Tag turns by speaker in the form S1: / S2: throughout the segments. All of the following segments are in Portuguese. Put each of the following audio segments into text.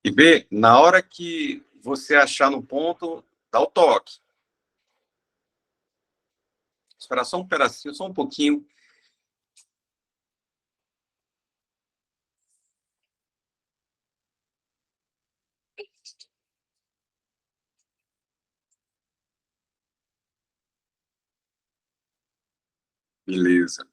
S1: E B, na hora que você achar no ponto, dá o toque. Esperar só um pedacinho, só um pouquinho. Beleza.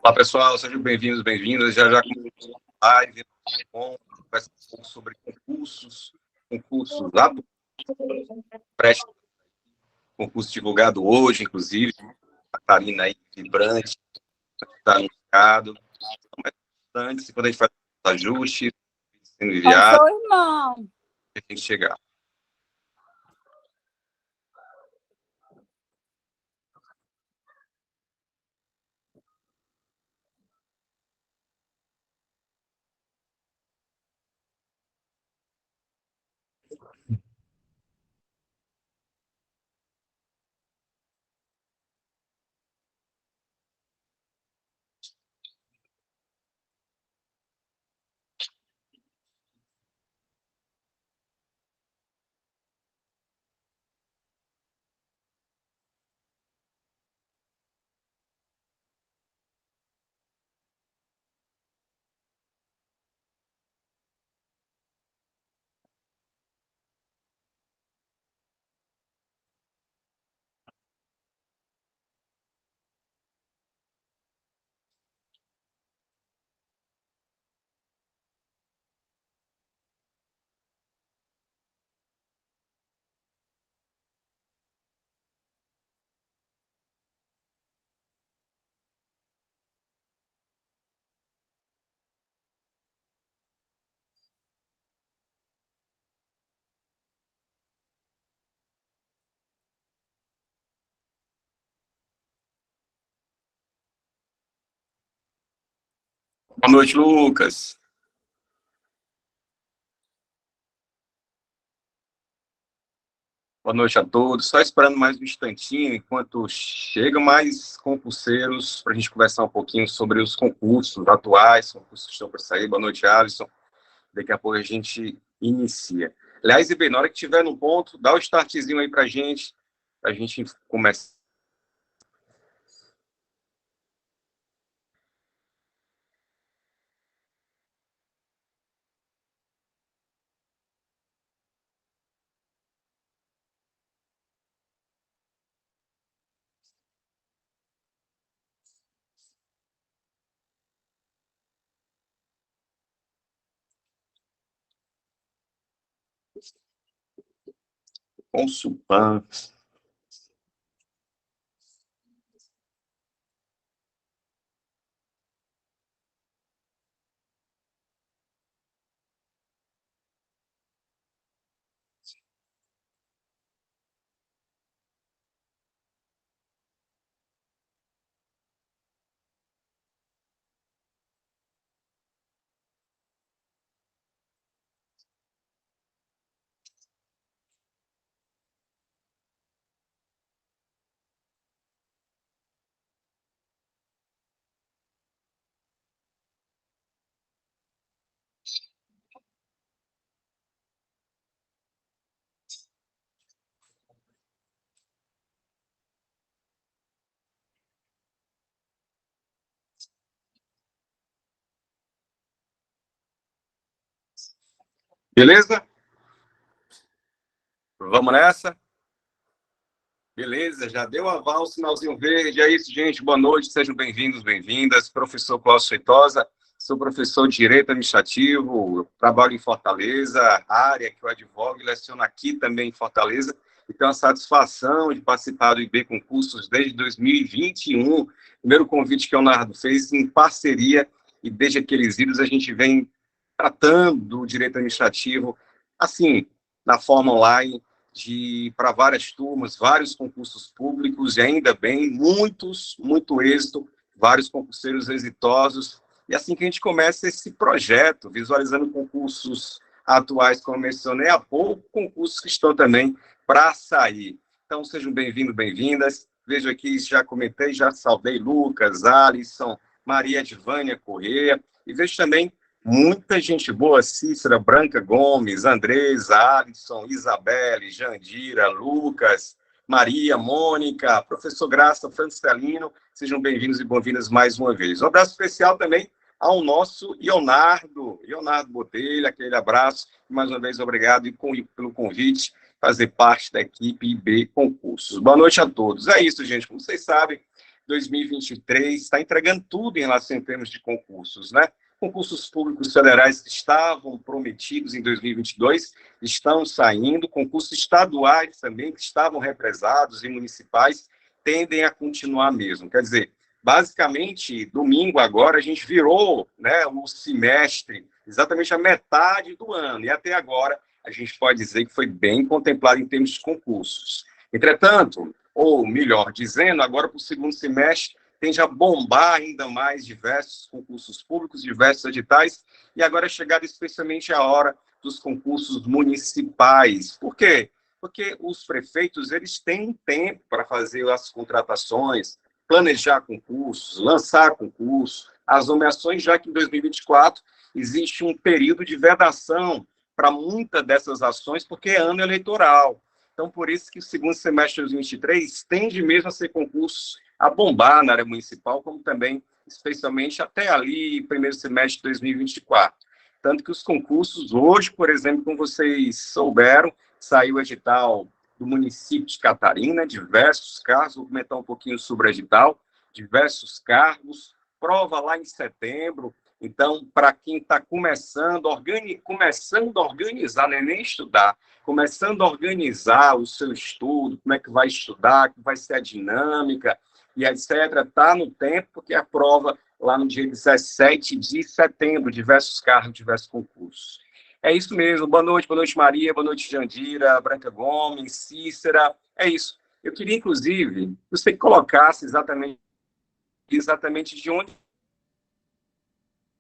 S1: Olá, pessoal, sejam bem-vindos, bem-vindas. Já começou a live, vai ser um pouco sobre concursos lá, concurso divulgado hoje, inclusive, a Karina aí, vibrante, está anunciado. Então, é importante, quando a gente faz os ajustes, sendo enviado,
S2: irmão.
S1: a gente chegar. Boa noite, Lucas. Boa noite a todos. Só esperando mais um instantinho, enquanto chegam mais concurseiros, para a gente conversar um pouquinho sobre os concursos atuais, concursos que estão para sair. Boa noite, Alisson. Daqui a pouco a gente inicia. Aliás, e bem, na hora que tiver no ponto, dá o startzinho aí para a gente começar. Com Supan. Beleza? Vamos nessa? Beleza, já deu aval, sinalzinho verde. É isso, gente. Boa noite, sejam bem-vindos, bem-vindas. Professor Cláudio Feitosa, sou professor de Direito Administrativo, trabalho em Fortaleza, área que eu advogo e leciono aqui também em Fortaleza. E tenho a satisfação de participar do IB Concursos desde 2021. Primeiro convite que o Leonardo fez em parceria, e desde aqueles idos a gente vem tratando do direito administrativo, assim, na forma online, para várias turmas, vários concursos públicos, e ainda bem, muito êxito, vários concurseiros exitosos. E assim que a gente começa esse projeto, visualizando concursos atuais, como eu mencionei há pouco, concursos que estão também para sair. Então, sejam bem-vindos, bem-vindas. Vejo aqui, já comentei, já saudei Lucas, Alisson, Maria Edvânia Corrêa, e vejo também muita gente boa: Cícera, Branca Gomes, Andresa, Alisson, Isabelle, Jandira, Lucas, Maria, Mônica, professor Graça, Francelino, sejam bem-vindos e bem-vindas mais uma vez. Um abraço especial também ao nosso Leonardo Botelho, aquele abraço, mais uma vez obrigado pelo convite, fazer parte da equipe IB Concursos. Boa noite a todos. É isso, gente, como vocês sabem, 2023 está entregando tudo em relação em termos de concursos, né? Concursos públicos federais que estavam prometidos em 2022 estão saindo, concursos estaduais também que estavam represados e municipais tendem a continuar mesmo. Quer dizer, basicamente, domingo agora a gente virou, né, o semestre, exatamente a metade do ano, e até agora a gente pode dizer que foi bem contemplado em termos de concursos. Entretanto, ou melhor dizendo, agora para o segundo semestre, tende a bombar ainda mais diversos concursos públicos, diversos editais, e agora é chegada especialmente a hora dos concursos municipais. Por quê? Porque os prefeitos eles têm um tempo para fazer as contratações, planejar concursos, lançar concursos, as nomeações, já que em 2024 existe um período de vedação para muitas dessas ações, porque é ano eleitoral. Então, por isso que o segundo semestre de 2023 tende mesmo a ser concursos a bombar na área municipal, como também, especialmente, até ali, primeiro semestre de 2024. Tanto que os concursos, hoje, por exemplo, como vocês souberam, saiu o edital do município de Catarina, diversos cargos, vou comentar um pouquinho sobre o edital, diversos cargos, prova lá em setembro. Então, para quem está começando a organizar, não é nem estudar, começando a organizar o seu estudo, como é que vai estudar, como vai ser a dinâmica, e etc., está no tempo, porque a prova lá no dia 17 de setembro, diversos cargos, diversos concursos. É isso mesmo. Boa noite, Maria, boa noite, Jandira, Branca Gomes, Cícera. É isso. Eu queria, inclusive, que você colocasse exatamente de onde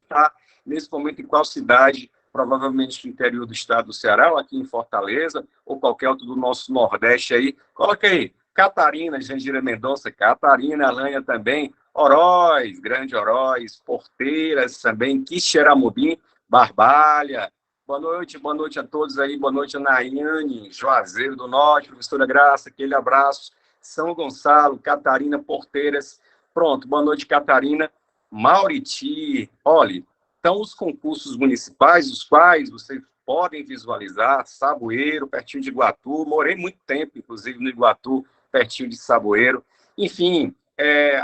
S1: está, nesse momento, em qual cidade, provavelmente no interior do estado do Ceará, ou aqui em Fortaleza, ou qualquer outro do nosso Nordeste aí. Coloca aí, Catarina, Jandira Mendonça, Catarina, Alanha também, Oroz, Grande Oroz, Porteiras também, Quixeramobim, Barbalha. Boa noite a todos aí, boa noite a Nayane, Juazeiro do Norte, professora Graça, aquele abraço, São Gonçalo, Catarina, Porteiras. Pronto, boa noite, Catarina. Mauriti, olha, então os concursos municipais, os quais vocês podem visualizar, Saboeiro, pertinho de Iguatu, morei muito tempo, inclusive, no Iguatu, pertinho de Saboeiro. Enfim,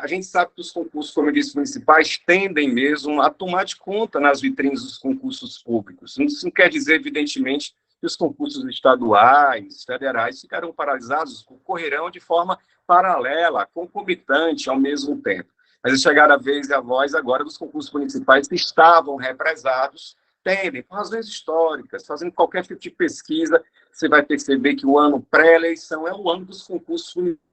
S1: a gente sabe que os concursos, como eu disse, municipais tendem mesmo a tomar de conta nas vitrines dos concursos públicos. Isso não quer dizer, evidentemente, que os concursos estaduais, federais, ficarão paralisados, ocorrerão de forma paralela, concomitante, ao mesmo tempo. Mas é chegar a vez e a voz agora dos concursos municipais que estavam represados, tendem, por razões históricas, fazendo qualquer tipo de pesquisa, você vai perceber que o ano pré-eleição é o ano dos concursos municipais,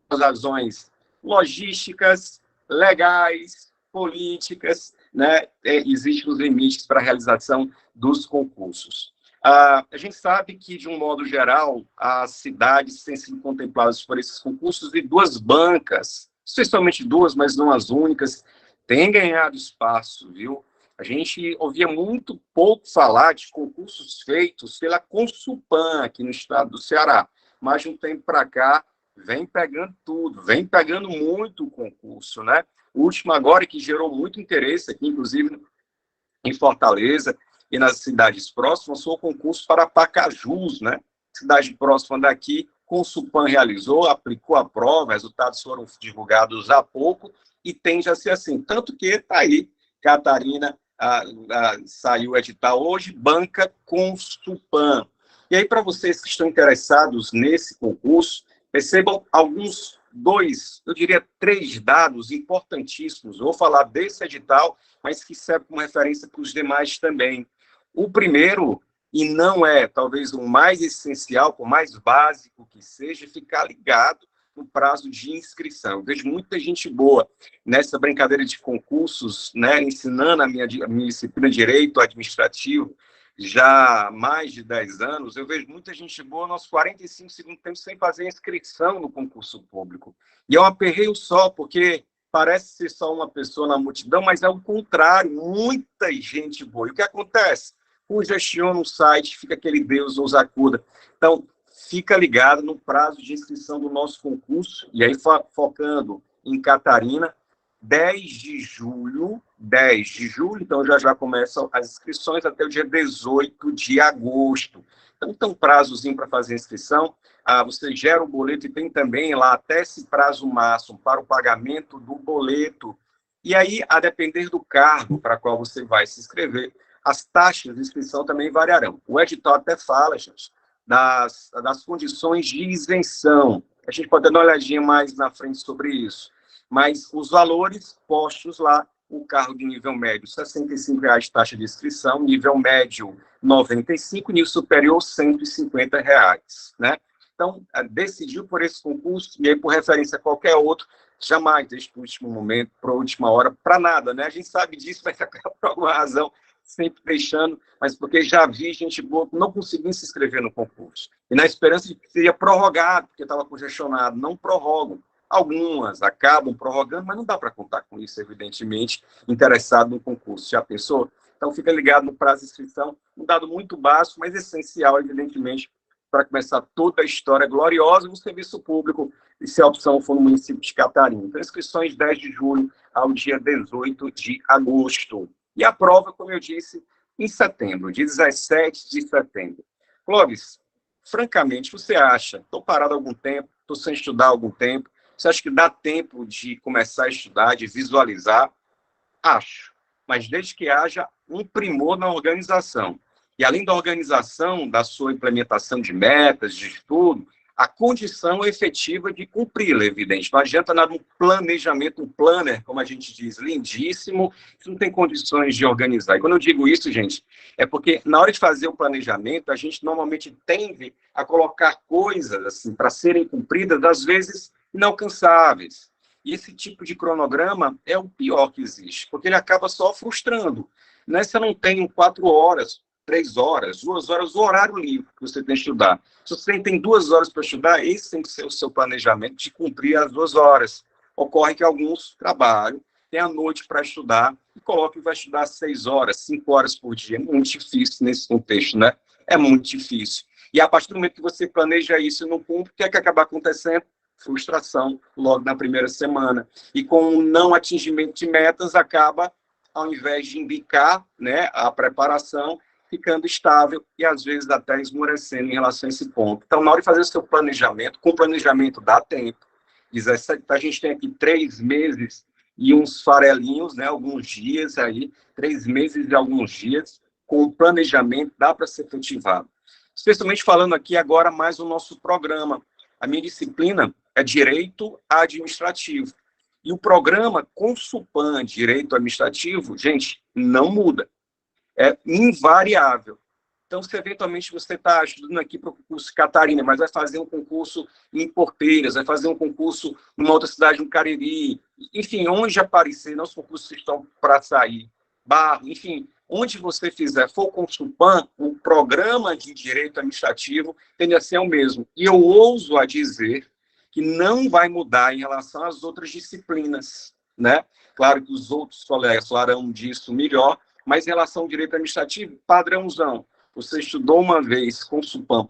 S1: por razões logísticas, legais, políticas, né? Existem os limites para a realização dos concursos. A gente sabe que, de um modo geral, as cidades têm sido contempladas por esses concursos e duas bancas, especialmente duas, mas não as únicas, têm ganhado espaço, viu? A gente ouvia muito pouco falar de concursos feitos pela Consulpan, aqui no estado do Ceará, mas de um tempo para cá, vem pegando tudo, vem pegando muito o concurso, né? O último agora, que gerou muito interesse aqui, inclusive em Fortaleza, e nas cidades próximas, foi o concurso para Pacajus, né? Cidade próxima daqui, Consulpan realizou, aplicou a prova, resultados foram divulgados há pouco, e tende a ser assim. Tanto que está aí, Catarina, saiu o edital hoje, banca Consulpan. E aí, para vocês que estão interessados nesse concurso, percebam alguns eu diria 3 dados importantíssimos. Vou falar desse edital, mas que serve como referência para os demais também. O primeiro, e não é talvez o mais essencial, por mais básico que seja, ficar ligado no prazo de inscrição. Eu vejo muita gente boa nessa brincadeira de concursos, né, ensinando a minha disciplina de Direito Administrativo, já há mais de 10 anos, eu vejo muita gente boa nos 45 segundos tempo sem fazer inscrição no concurso público. E é um aperreio só, porque parece ser só uma pessoa na multidão, mas é o contrário, muita gente boa. E o que acontece? Congestiona o site, fica aquele Deus nos acuda. Então, fica ligado no prazo de inscrição do nosso concurso, e aí focando em Catarina, 10 de julho, então já começam as inscrições até o dia 18 de agosto. Então, tem um prazozinho para fazer a inscrição. Você gera o boleto e tem também lá até esse prazo máximo para o pagamento do boleto. E aí, a depender do cargo para qual você vai se inscrever, as taxas de inscrição também variarão. O edital até fala, gente, das condições de isenção. A gente pode dar uma olhadinha mais na frente sobre isso. Mas os valores postos lá, o cargo de nível médio, R$ 65,00 taxa de inscrição, nível médio, R$ 95,00, nível superior, R$ 150,00, né? Então, decidiu por esse concurso, e aí, por referência a qualquer outro, jamais deixe para o último momento, para a última hora, para nada, né? A gente sabe disso, mas por alguma razão, sempre deixando, mas porque já vi gente boa não conseguindo se inscrever no concurso. E na esperança de que seria prorrogado, porque estava congestionado, não prorrogam. Algumas acabam prorrogando, mas não dá para contar com isso, evidentemente, interessado no concurso. Já pensou? Então, fica ligado no prazo de inscrição, um dado muito básico, mas essencial, evidentemente, para começar toda a história gloriosa do serviço público, e se a opção for no município de Catarina. Então, inscrições 10 de julho ao dia 18 de agosto. E a prova, como eu disse, em setembro, dia 17 de setembro. Clóvis, francamente, você acha, estou parado há algum tempo, estou sem estudar há algum tempo, você acha que dá tempo de começar a estudar, de visualizar? Acho. Mas desde que haja um primor na organização. E além da organização, da sua implementação de metas, de estudo, a condição efetiva de cumpri-la, evidente. Não adianta nada um planejamento, um planner, como a gente diz, lindíssimo, que não tem condições de organizar. E quando eu digo isso, gente, é porque na hora de fazer o planejamento, a gente normalmente tende a colocar coisas assim para serem cumpridas, às vezes inalcançáveis. E esse tipo de cronograma é o pior que existe, porque ele acaba só frustrando. Né? Você não tem 4 horas, 3 horas, 2 horas, o horário livre que você tem que estudar. Se você tem 2 horas para estudar, esse tem que ser o seu planejamento de cumprir as 2 horas. Ocorre que alguns trabalham, têm a noite para estudar, e colocam que vai estudar 6 horas, 5 horas por dia. É muito difícil nesse contexto, né? É muito difícil. E a partir do momento que você planeja isso e não cumpre, o que é que acaba acontecendo? Frustração logo na primeira semana. E com o não atingimento de metas, acaba, ao invés de indicar, né, a preparação, ficando estável e, às vezes, até esmorecendo em relação a esse ponto. Então, na hora de fazer o seu planejamento, com planejamento dá tempo. A gente tem aqui 3 meses e uns farelinhos, né, alguns dias aí, 3 meses e alguns dias, com planejamento dá para ser efetivado. Especialmente falando aqui agora mais do nosso programa. A minha disciplina é Direito Administrativo. E o programa Consulpan Direito Administrativo, gente, não muda. É invariável. Então, se eventualmente você está estudando aqui para o concurso Catarina, mas vai fazer um concurso em Porteiras, vai fazer um concurso numa outra cidade, no Cariri, enfim, onde aparecer, não os concursos estão para sair, Barro, enfim, onde você fizer, for Consulpan, o programa de direito administrativo tende a ser o mesmo. E eu ouso a dizer que não vai mudar em relação às outras disciplinas, né? Claro que os outros colegas falarão disso melhor, mas em relação ao direito administrativo, padrãozão. Você estudou uma vez Consulpan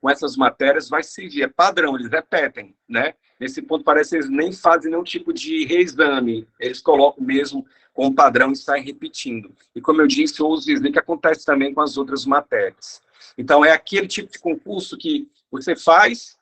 S1: com essas matérias, vai seguir, é padrão, eles repetem, né? Nesse ponto, parece que eles nem fazem nenhum tipo de reexame, eles colocam mesmo com o padrão e sai repetindo. E como eu disse, eu uso dizer que acontece também com as outras matérias. Então, é aquele tipo de concurso que você faz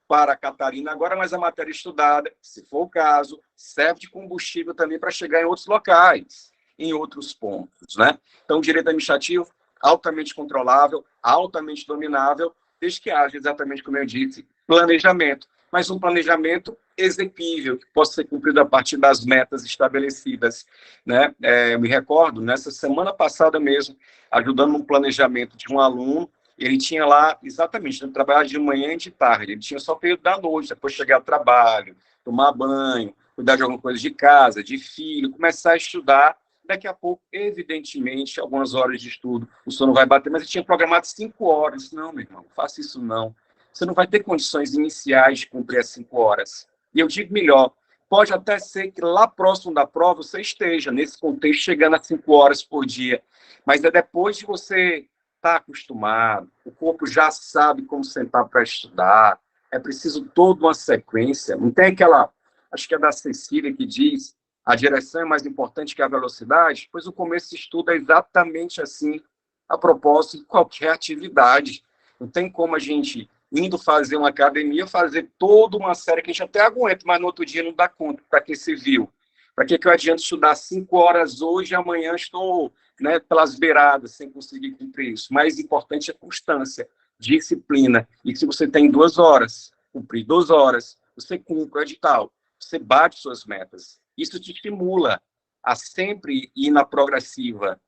S1: para a Catarina agora, mas a matéria estudada, se for o caso, serve de combustível também para chegar em outros locais, em outros pontos, né? Então, o direito administrativo, altamente controlável, altamente dominável, desde que haja, exatamente como eu disse, planejamento, mas um planejamento exequível, que possa ser cumprido a partir das metas estabelecidas, né? Eu me recordo, nessa semana passada mesmo, ajudando no planejamento de um aluno, ele tinha lá, exatamente, ele trabalhava de manhã e de tarde, ele tinha só período da noite, depois chegar ao trabalho, tomar banho, cuidar de alguma coisa de casa, de filho, começar a estudar. Daqui a pouco, evidentemente, algumas horas de estudo, o sono vai bater, mas ele tinha programado 5 horas. Não, meu irmão, faça isso não. Você não vai ter condições iniciais de cumprir as 5 horas. E eu digo melhor, pode até ser que lá próximo da prova você esteja, nesse contexto, chegando a 5 horas por dia, mas é depois de você está acostumado, o corpo já sabe como sentar para estudar, é preciso toda uma sequência. Não tem aquela, acho que é da Cecília que diz, a direção é mais importante que a velocidade, pois o começo de estudo é exatamente assim, a propósito de qualquer atividade. Não tem como a gente, indo fazer uma academia, fazer toda uma série que a gente até aguenta, mas no outro dia não dá conta, para que se viu. Para que eu adianto estudar 5 horas hoje e amanhã estou, né, pelas beiradas, sem conseguir cumprir isso? Mais importante é constância, disciplina. E se você tem 2 horas, cumprir 2 horas, você cumpre o edital, você bate suas metas. Isso te estimula a sempre ir na progressiva,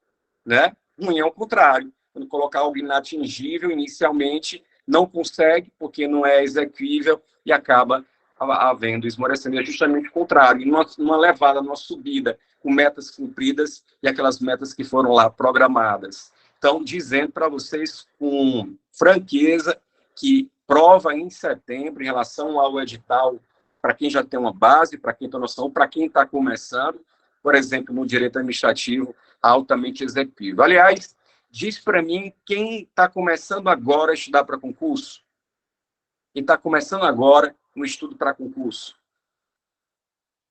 S1: né? Ruim é o contrário. Quando colocar algo inatingível, inicialmente, não consegue, porque não é exequível, e acaba havendo esmorecimento. É justamente o contrário, numa levada, numa subida, com metas cumpridas e aquelas metas que foram lá programadas. Então, dizendo para vocês com franqueza que prova em setembro, em relação ao edital, para quem já tem uma base, para quem tem noção, para quem está começando, por exemplo, no direito administrativo, altamente executivo. Aliás, diz para mim quem está começando agora a estudar para concurso. Quem está começando agora no estudo para concurso.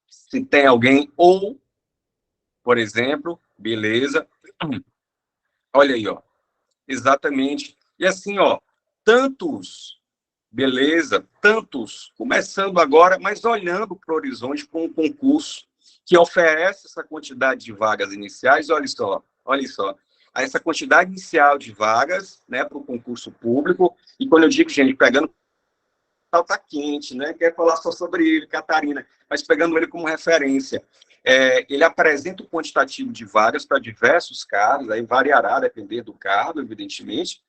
S1: Se tem alguém, ou, por exemplo, beleza, olha aí, ó, exatamente. E assim, ó, tantos, beleza, tantos, começando agora, mas olhando para o horizonte para um concurso que oferece essa quantidade de vagas iniciais, olha só, essa quantidade inicial de vagas, né, para o concurso público, e quando eu digo, gente, pegando está quente, né? Quer falar só sobre ele, Catarina, mas pegando ele como referência. Ele apresenta o quantitativo de vagas para diversos cargos, aí variará a depender do cargo, evidentemente,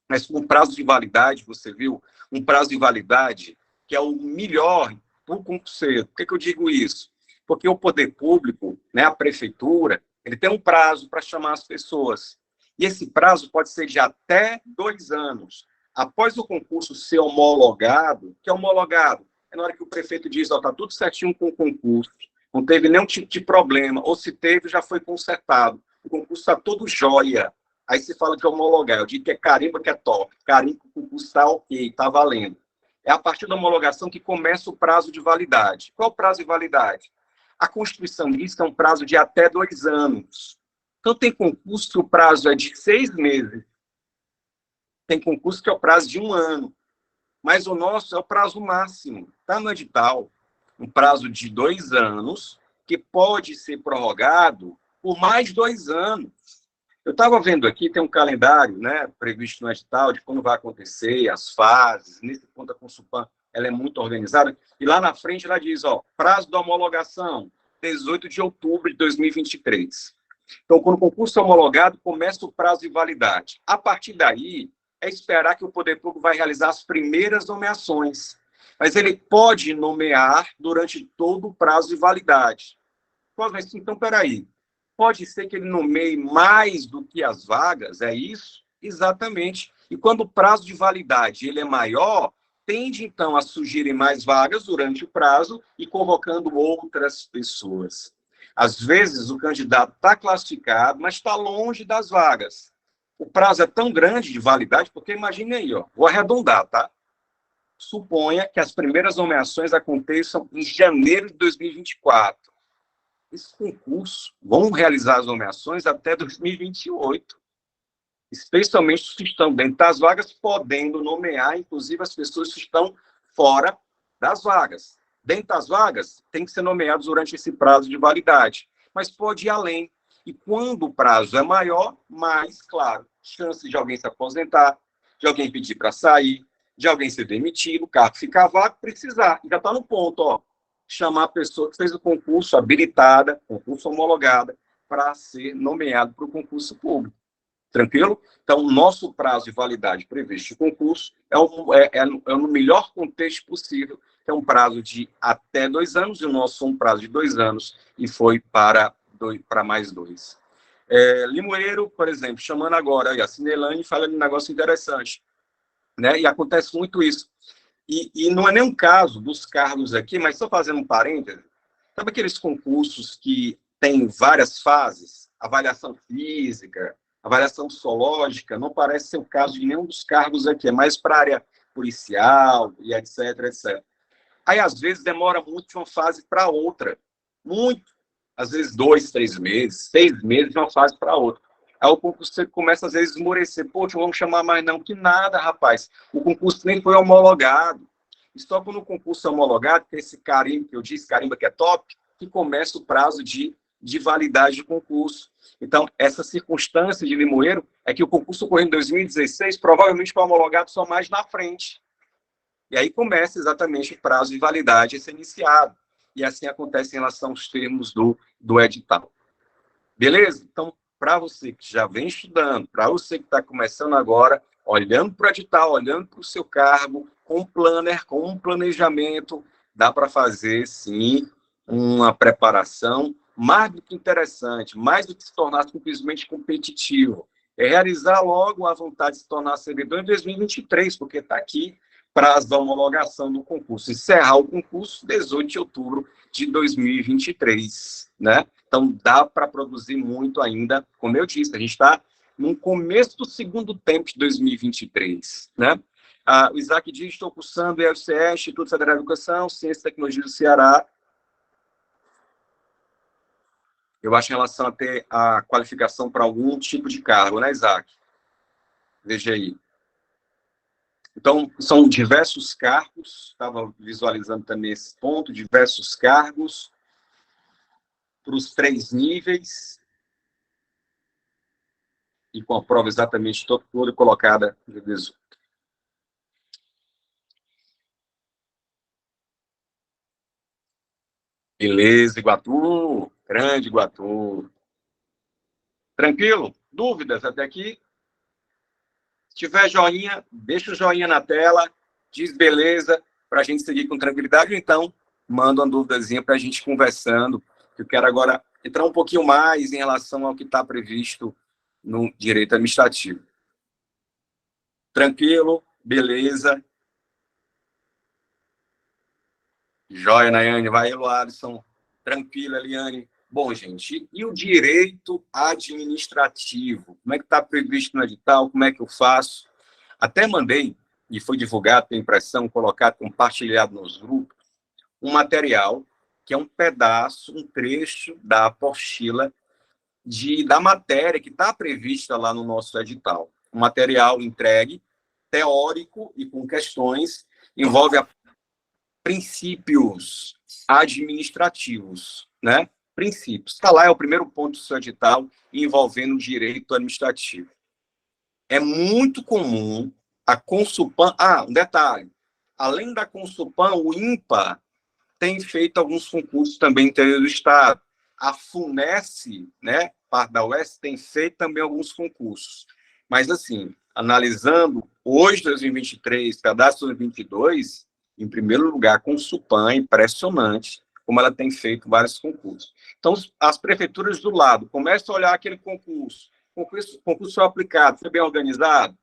S1: mas com prazo de validade, você viu, um prazo de validade que é o melhor para o concurseiro. Por que eu digo isso? Porque o poder público, né, a prefeitura, ele tem um prazo para chamar as pessoas. E esse prazo pode ser de até 2 anos. Após o concurso ser homologado, que é homologado? É na hora que o prefeito diz, ó, tá tudo certinho com o concurso, não teve nenhum tipo de problema, ou se teve, já foi consertado. O concurso está todo jóia. Aí se fala de homologar, eu digo que é carimbo que é top, carimbo que o concurso está ok, está valendo. É a partir da homologação que começa o prazo de validade. Qual o prazo de validade? A Constituição diz que é um prazo de até 2 anos. Então tem concurso que o prazo é de 6 meses, tem concurso que é o prazo de 1 ano, mas o nosso é o prazo máximo, está no edital, um prazo de 2 anos, que pode ser prorrogado por mais 2 anos. Eu estava vendo aqui, tem um calendário, né, previsto no edital de quando vai acontecer, as fases, nesse ponto a Consulpan, ela é muito organizada, e lá na frente ela diz, ó, prazo da homologação, 18 de outubro de 2023. Então, quando o concurso é homologado, começa o prazo de validade. A partir daí, é esperar que o poder público vai realizar as primeiras nomeações, mas ele pode nomear durante todo o prazo de validade. Então, peraí, pode ser que ele nomeie mais do que as vagas, é isso? Exatamente. E quando o prazo de validade ele é maior, tende, então, a surgirem mais vagas durante o prazo e convocando outras pessoas. Às vezes, o candidato está classificado, mas está longe das vagas. O prazo é tão grande de validade, porque imagine aí, ó, vou arredondar, tá? Suponha que as primeiras nomeações aconteçam em janeiro de 2024. Esse concurso vão realizar as nomeações até 2028, especialmente os que estão dentro das vagas, podendo nomear, inclusive, as pessoas que estão fora das vagas. Dentro das vagas, tem que ser nomeados durante esse prazo de validade, mas pode ir além. E quando o prazo é maior, mais, claro, chance de alguém se aposentar, de alguém pedir para sair, de alguém ser demitido, o cargo ficar vago, precisar. Já está no ponto, ó, chamar a pessoa que fez o concurso habilitada, concurso homologada, para ser nomeado para o concurso público. Tranquilo? Então, o nosso prazo de validade previsto de concurso é no melhor contexto possível, que é um prazo de até 2 anos, e o nosso um prazo de 2 anos, e foi para mais 2. Limoeiro, por exemplo, chamando agora aí, a Cinelane fala de um negócio interessante, né? E acontece muito isso. E não é nem um caso dos cargos aqui, mas só fazendo um parêntese, sabe aqueles concursos que tem várias fases? Avaliação física, avaliação psicológica, não parece ser o caso de nenhum dos cargos aqui, é mais para a área policial e etc, etc. Aí, às vezes, demora muito de uma fase para outra. Muito. Às vezes, 2, 3 meses, 6 meses de uma fase para outra. Aí o concurso você começa, às vezes, a esmorecer. Poxa, não vamos chamar mais não. Que nada, rapaz. O concurso nem foi homologado. E só quando o concurso é homologado, tem esse carimbo que eu disse, carimba que é top, que começa o prazo de validade de concurso. Então, essa circunstância de Limoeiro é que o concurso ocorreu em 2016, provavelmente foi homologado só mais na frente. E aí começa exatamente o prazo de validade a ser iniciado. E assim acontece em relação aos termos do edital. Beleza? Então, para você que já vem estudando, para você que está começando agora, olhando para o edital, olhando para o seu cargo, com um planner, com um planejamento, dá para fazer, sim, uma preparação mais do que interessante, mais do que se tornar simplesmente competitivo. É realizar logo a vontade de se tornar servidor em 2023, porque está aqui prazo da homologação do concurso. Encerrar o concurso 18 de outubro de 2023, né? Então, dá para produzir muito ainda. Como eu disse, a gente está no começo do segundo tempo de 2023, né? O Isaac diz, estou cursando o IFCE, Instituto Federal de Educação, Ciência e Tecnologia do Ceará. Eu acho em relação a ter a qualificação para algum tipo de cargo, né, Isaac? Veja aí. Então, são diversos cargos, estava visualizando também esse ponto, diversos cargos para os 3 níveis, e com a prova exatamente toda colocada de 18. Beleza, Iguatu, grande Iguatu. Tranquilo? Dúvidas até aqui? Se tiver joinha, deixa o joinha na tela, diz beleza, para a gente seguir com tranquilidade, ou então manda uma duvidazinha para a gente conversando. Eu quero agora entrar um pouquinho mais em relação ao que está previsto no direito administrativo. Tranquilo? Beleza? Joia, Nayane. Vai, Alisson. Tranquilo, Eliane. Bom, gente, e o direito administrativo? Como é que está previsto no edital? Como é que eu faço? Até mandei, e foi divulgado, tem impressão, colocado, compartilhado nos grupos, um material que é um pedaço, um trecho da apostila da matéria que está prevista lá no nosso edital. Um material entregue, teórico e com questões, envolve princípios administrativos, né? Princípios. Está lá, é o primeiro ponto do seu edital envolvendo o direito administrativo. É muito comum a Consulpan... um detalhe. Além da Consulpan, o INPA tem feito alguns concursos também no interior do Estado. A FUNESC, né, parte da UES, tem feito também alguns concursos. Mas, assim, analisando hoje, 2023, cadastro 2022, em primeiro lugar, a Consulpan, é impressionante como ela tem feito vários concursos. Então, as prefeituras do lado começam a olhar aquele concurso. Concurso foi aplicado, foi bem organizado?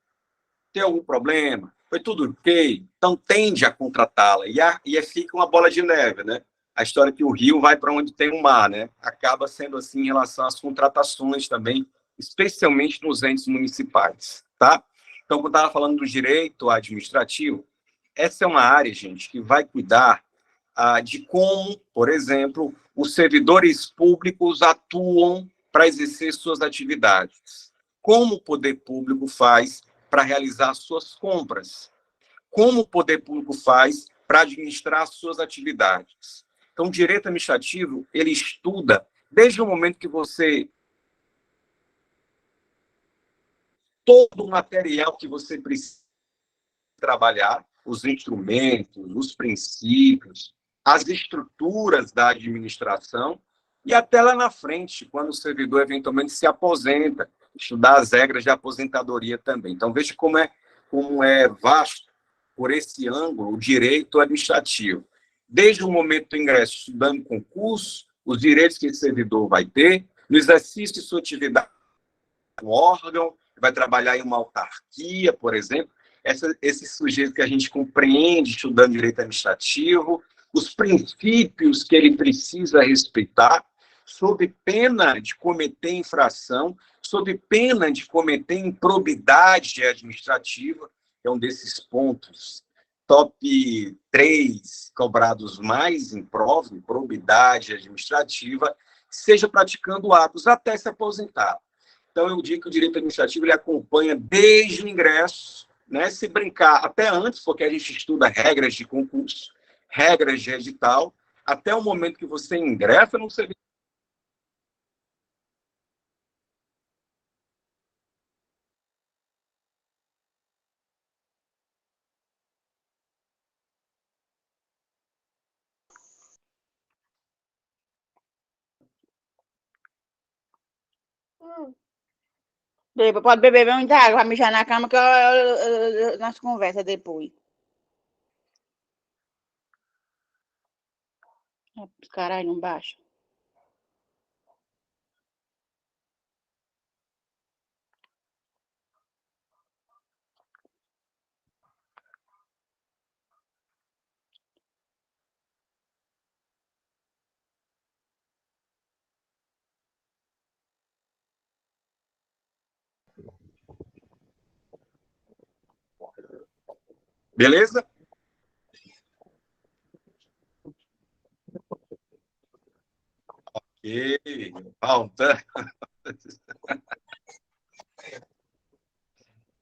S1: Tem algum problema? Foi tudo ok? Então, tende a contratá-la. E fica uma bola de neve, né? A história que o rio vai para onde tem o mar, né? Acaba sendo assim em relação às contratações também, especialmente nos entes municipais, tá? Então, quando eu estava falando do direito administrativo, essa é uma área, gente, que vai cuidar de como, por exemplo, os servidores públicos atuam para exercer suas atividades? Como o poder público faz para realizar suas compras? Como o poder público faz para administrar suas atividades? Então, o direito administrativo, ele estuda desde o momento que você todo o material que você precisa trabalhar, os instrumentos, os princípios, as estruturas da administração, e até lá na frente, quando o servidor eventualmente se aposenta, estudar as regras de aposentadoria também. Então, veja como é vasto, por esse ângulo, o direito administrativo. Desde o momento do ingresso, estudando concurso, os direitos que esse servidor vai ter, no exercício de sua atividade no órgão, vai trabalhar em uma autarquia, por exemplo, esse sujeito que a gente compreende estudando direito administrativo, os princípios que ele precisa respeitar, sob pena de cometer infração, sob pena de cometer improbidade administrativa, que é um desses pontos, top 3 cobrados mais em prova, improbidade administrativa, seja praticando atos até se aposentar. Então, eu digo que o direito administrativo ele acompanha desde o ingresso, né, se brincar até antes, porque a gente estuda regras de concurso, regras de edital, até o momento que você ingressa no serviço.
S2: Pode beber muita água, vai mijar na cama, que nós conversa depois. Caralho, não baixa.
S1: Beleza? Ok,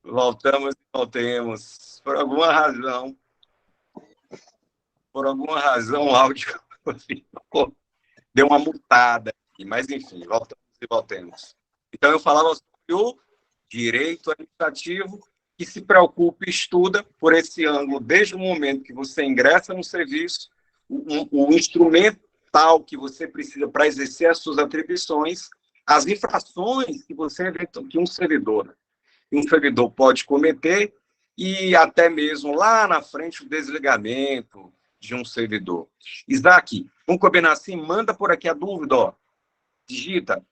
S1: voltamos e voltemos. Por alguma razão, o áudio deu uma mutada aqui, mas enfim, voltamos e voltemos. Então, eu falava sobre o direito administrativo, que se preocupa e estuda por esse ângulo, desde o momento que você ingressa no serviço, o instrumental que você precisa para exercer as suas atribuições, as infrações que um servidor pode cometer e até mesmo lá na frente o desligamento de um servidor. Isaac, vamos combinar assim? Manda por aqui a dúvida, ó. Digita.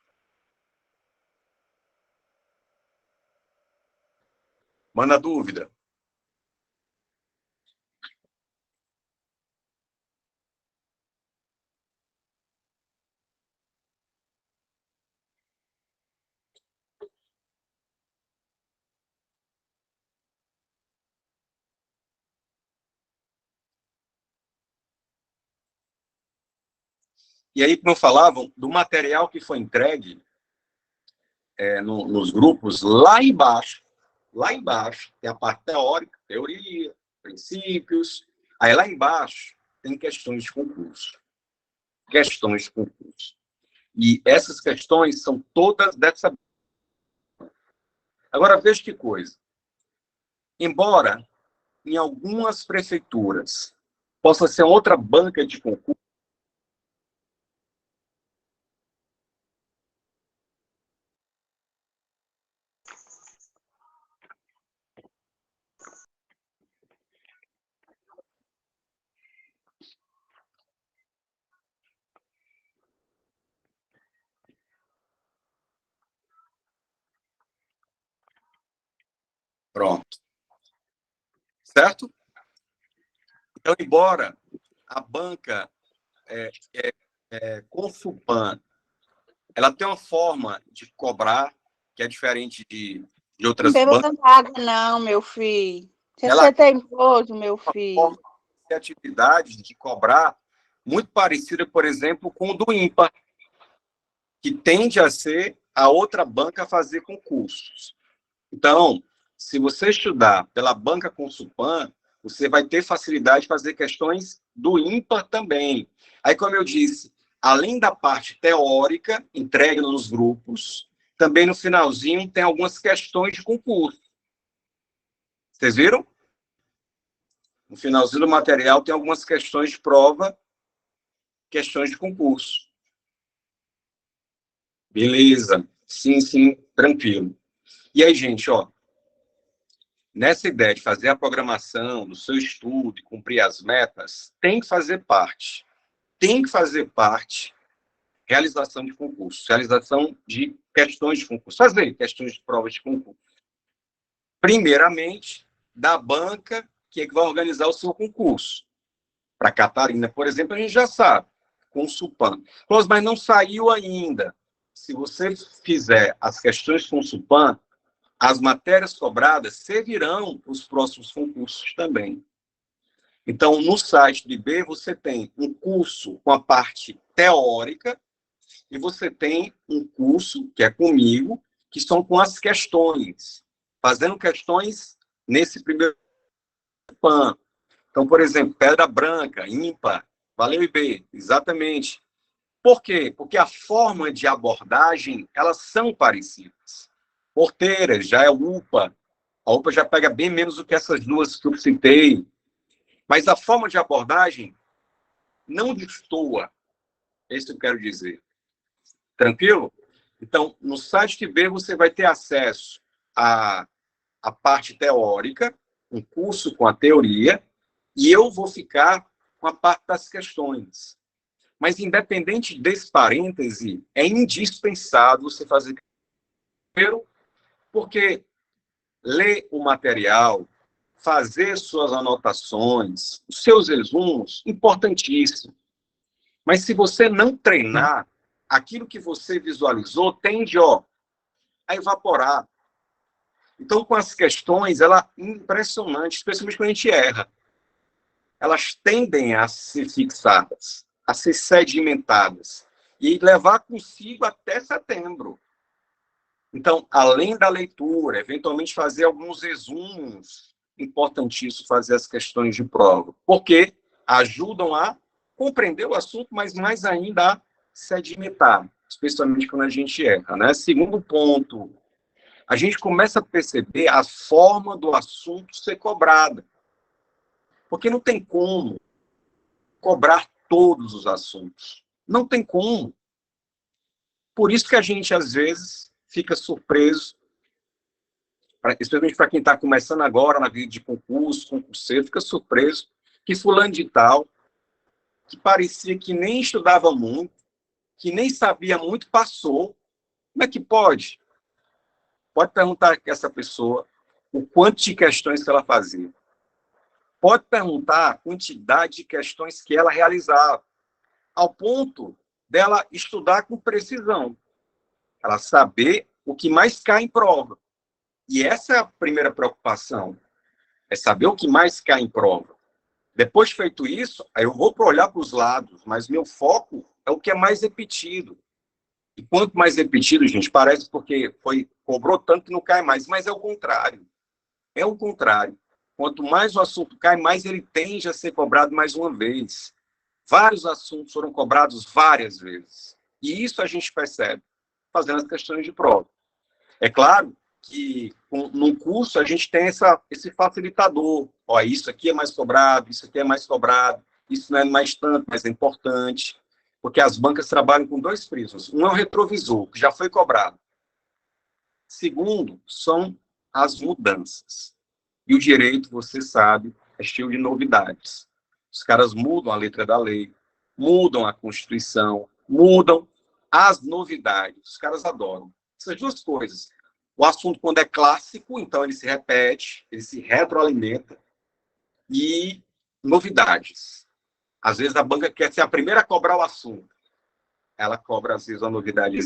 S1: Manda a dúvida. E aí, como eu falava, do material que foi entregue nos grupos, lá embaixo, tem a parte teórica, teoria, princípios. Aí lá embaixo tem questões de concurso. Questões de concurso. E essas questões são todas dessa. Agora, veja que coisa. Embora em algumas prefeituras possa ser outra banca de concurso, pronto. Certo? Então, embora a banca Consulpan, ela tem uma forma de cobrar que é diferente de
S2: Não
S1: outras
S2: beba
S1: bancas.
S2: tanta água, não, meu filho. Você
S1: Ela
S2: é teimoso, meu
S1: uma
S2: filho.
S1: forma de atividade de cobrar muito parecida, por exemplo, com o do ímpar, que tende a ser a outra banca a fazer concursos. Então, se você estudar pela banca Consulpan, você vai ter facilidade de fazer questões do ímpar também. Aí, como eu disse, além da parte teórica, entregue nos grupos, também no finalzinho tem algumas questões de concurso. Vocês viram? No finalzinho do material tem algumas questões de prova, questões de concurso. Beleza. Sim, sim, tranquilo. E aí, gente, ó, nessa ideia de fazer a programação do seu estudo e cumprir as metas, tem que fazer parte. Tem que fazer parte realização de concurso, realização de questões de concurso, fazer questões de provas de concurso. Primeiramente, da banca que vai organizar o seu concurso. Para Catarina, por exemplo, a gente já sabe, Consulpan. Mas não saiu ainda. Se você fizer as questões Consulpan, as matérias cobradas servirão para os próximos concursos também. Então, no site do IB, você tem um curso com a parte teórica e você tem um curso, que é comigo, que são com as questões, fazendo questões nesse primeiro PAN. Então, por exemplo, pedra branca, ímpar, valeu IB, exatamente. Por quê? Porque a forma de abordagem, elas são parecidas. Porteiras, já é UPA, a UPA já pega bem menos do que essas duas que eu citei, mas a forma de abordagem não destoa, é isso que eu quero dizer. Tranquilo? Então, no site IB você vai ter acesso à parte teórica, um curso com a teoria, e eu vou ficar com a parte das questões. Mas, independente desse parêntese, é indispensável você fazer primeiro, porque ler o material, fazer suas anotações, os seus resumos, importantíssimo. Mas se você não treinar, aquilo que você visualizou tende, a evaporar. Então, com as questões, ela é impressionante, especialmente quando a gente erra. Elas tendem a ser fixadas, a ser sedimentadas e levar consigo até setembro. Então, além da leitura, eventualmente fazer alguns resumos, importantíssimo fazer as questões de prova, porque ajudam a compreender o assunto, mas mais ainda a sedimentar, especialmente quando a gente erra, né? Segundo ponto, a gente começa a perceber a forma do assunto ser cobrada. Porque não tem como cobrar todos os assuntos. Não tem como. Por isso que a gente, às vezes, fica surpreso, especialmente para quem está começando agora na vida de concurso, concurseiro, fica surpreso que fulano de tal, que parecia que nem estudava muito, que nem sabia muito, passou. Como é que pode? Pode perguntar a essa pessoa o quanto de questões que ela fazia. Pode perguntar a quantidade de questões que ela realizava, ao ponto dela estudar com precisão. Ela saber o que mais cai em prova. E essa é a primeira preocupação, é saber o que mais cai em prova. Depois de feito isso, aí eu vou olhar para os lados, mas meu foco é o que é mais repetido. E quanto mais repetido, gente, parece porque cobrou tanto que não cai mais, mas é o contrário. É o contrário. Quanto mais o assunto cai, mais ele tende a ser cobrado mais uma vez. Vários assuntos foram cobrados várias vezes. E isso a gente percebe fazendo as questões de prova. É claro que num curso a gente tem esse facilitador. Isso aqui é mais cobrado, isso aqui é mais cobrado, isso não é mais tanto, mas é importante. Porque as bancas trabalham com dois prismas. Um é o retrovisor, que já foi cobrado. Segundo, são as mudanças. E o direito, você sabe, é cheio de novidades. Os caras mudam a letra da lei, mudam a Constituição, mudam as novidades. Os caras adoram. Essas duas coisas. O assunto, quando é clássico, então ele se repete, ele se retroalimenta. E novidades. Às vezes a banca quer ser a primeira a cobrar o assunto. Ela cobra, às vezes, a novidade.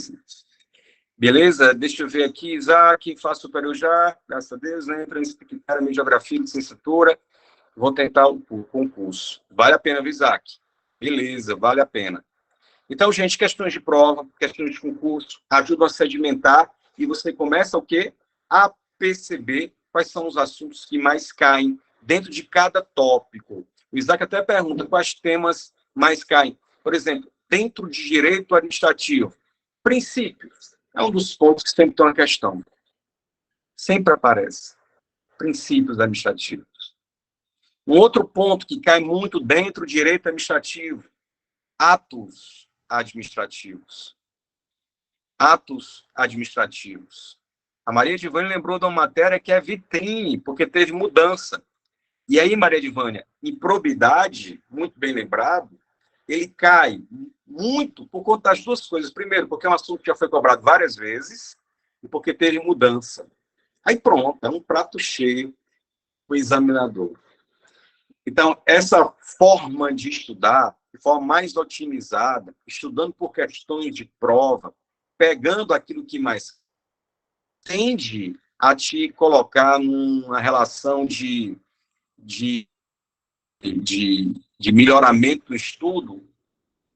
S1: Beleza? Deixa eu ver aqui, Isaac, faço superior já, graças a Deus, né? Entra nesse critério de geografia, licenciatura, vou tentar o concurso. Vale a pena, viu, Isaac? Beleza, vale a pena. Então, gente, questões de prova, questões de concurso, ajudam a sedimentar e você começa o quê? A perceber quais são os assuntos que mais caem dentro de cada tópico. O Isaac até pergunta quais temas mais caem. Por exemplo, dentro de direito administrativo, princípios. É um dos pontos que sempre estão na questão. Sempre aparece. Princípios administrativos. Um outro ponto que cai muito dentro do direito administrativo, atos administrativos. Atos administrativos. A Maria Edvânia lembrou de uma matéria que é vitrine, porque teve mudança. E aí, Maria Edvânia, improbidade, muito bem lembrado, ele cai muito por conta das duas coisas. Primeiro, porque é um assunto que já foi cobrado várias vezes, e porque teve mudança. Aí pronto, é um prato cheio para o examinador. Então, essa forma de estudar, de forma mais otimizada, estudando por questões de prova, pegando aquilo que mais tende a te colocar numa relação de melhoramento do estudo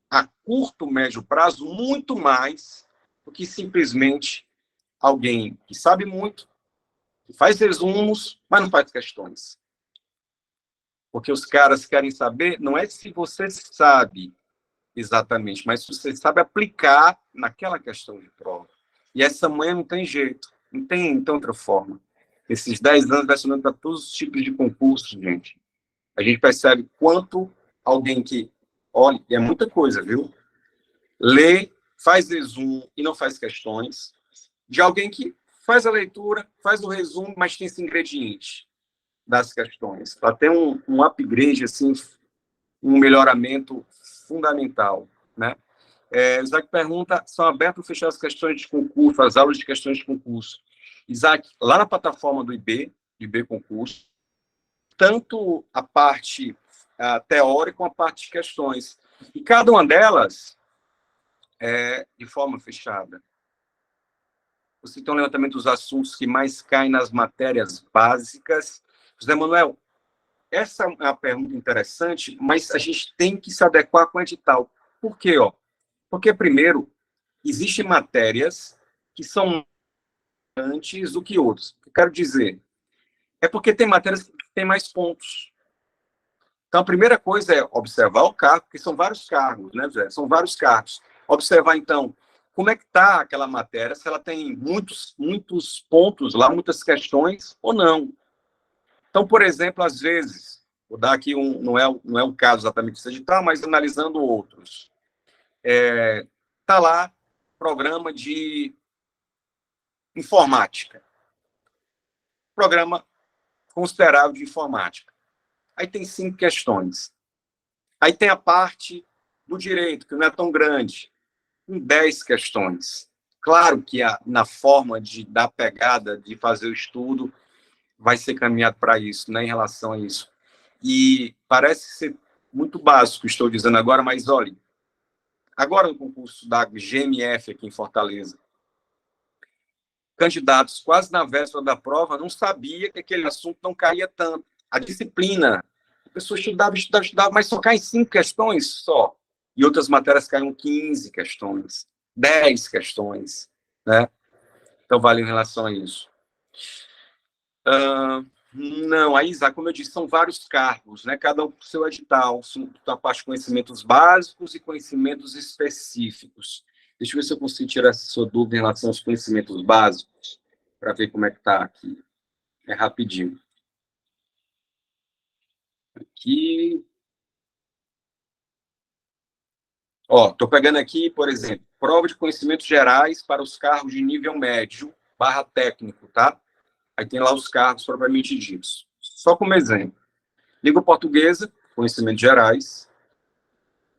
S1: a curto, médio prazo, muito mais do que simplesmente alguém que sabe muito, que faz resumos, mas não faz questões. Porque os caras querem saber, não é se você sabe exatamente, mas se você sabe aplicar naquela questão de prova. E essa manhã não tem jeito, não tem outra forma. Esses 10 anos vai somando para todos os tipos de concursos, gente. A gente percebe quanto alguém que, olha, é muita coisa, viu? Lê, faz resumo e não faz questões, de alguém que faz a leitura, faz o resumo, mas tem esse ingrediente das questões, para ter um upgrade, assim, um melhoramento fundamental, né? Isaac pergunta, são abertas ou fechadas as questões de concurso, as aulas de questões de concurso? Isaac, lá na plataforma do IB Concurso, tanto a parte teórica como a parte de questões. E cada uma delas é de forma fechada. Você tem um levantamento dos assuntos que mais caem nas matérias básicas. José Manuel, essa é uma pergunta interessante, mas a gente tem que se adequar com o edital. Por quê? Porque, primeiro, existem matérias que são antes do que outras. O que eu quero dizer é porque tem matérias que têm mais pontos. Então, a primeira coisa é observar o cargo, porque são vários cargos, né, José? São vários cargos. Observar, então, como é que está aquela matéria, se ela tem muitos pontos lá, muitas questões ou não. Então, por exemplo, às vezes, vou dar aqui não é o caso exatamente desse edital, mas analisando outros. Está lá, programa de informática. Programa considerável de informática. Aí tem 5 questões. Aí tem a parte do direito, que não é tão grande, com 10 questões. Claro que na forma da pegada de fazer o estudo vai ser caminhado para isso, né, em relação a isso. E parece ser muito básico, estou dizendo agora, mas olha, agora no concurso da GMF aqui em Fortaleza, candidatos quase na véspera da prova não sabia que aquele assunto não caía tanto. A disciplina, a pessoa estudava, mas só cai 5 questões só. E outras matérias caem 15 questões, 10 questões, né? Então, vale em relação a isso. Não, aí, Isaac, como eu disse, são vários cargos, né? Cada um com seu edital, a parte de conhecimentos básicos e conhecimentos específicos. Deixa eu ver se eu consigo tirar essa sua dúvida em relação aos conhecimentos básicos, para ver como é que está aqui. É rapidinho. Aqui. Estou pegando aqui, por exemplo, prova de conhecimentos gerais para os cargos de nível médio / técnico, tá? Aí tem lá os cargos propriamente ditos. Só como exemplo. Língua portuguesa, conhecimentos gerais.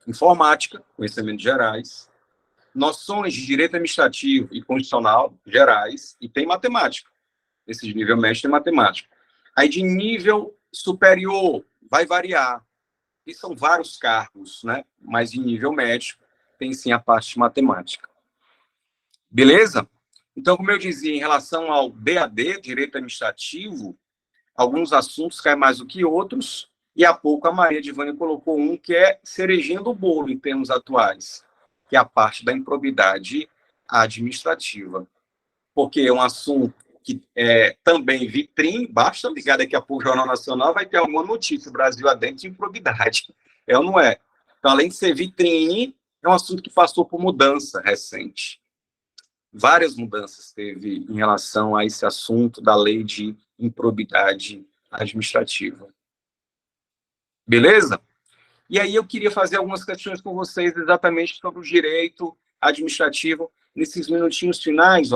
S1: Informática, conhecimentos gerais. Noções de direito administrativo e constitucional, gerais. E tem matemática. Esse de nível médio tem matemática. Aí de nível superior, vai variar. E são vários cargos, né? Mas de nível médio tem sim a parte de matemática. Beleza? Então, como eu dizia, em relação ao DAD, Direito Administrativo, alguns assuntos caem mais do que outros, E há pouco a Maria de Vânia colocou um que é cerejinha do bolo em termos atuais, que é a parte da improbidade administrativa. Porque é um assunto que é também vitrine, basta ligar daqui a pouco o Jornal Nacional, vai ter alguma notícia, Brasil adentro de improbidade. É ou não é? Então, além de ser vitrine, é um assunto que passou por mudança recente. Várias mudanças teve em relação a esse assunto da lei de improbidade administrativa. Beleza? E aí eu queria fazer algumas questões com vocês exatamente sobre o direito administrativo nesses minutinhos finais,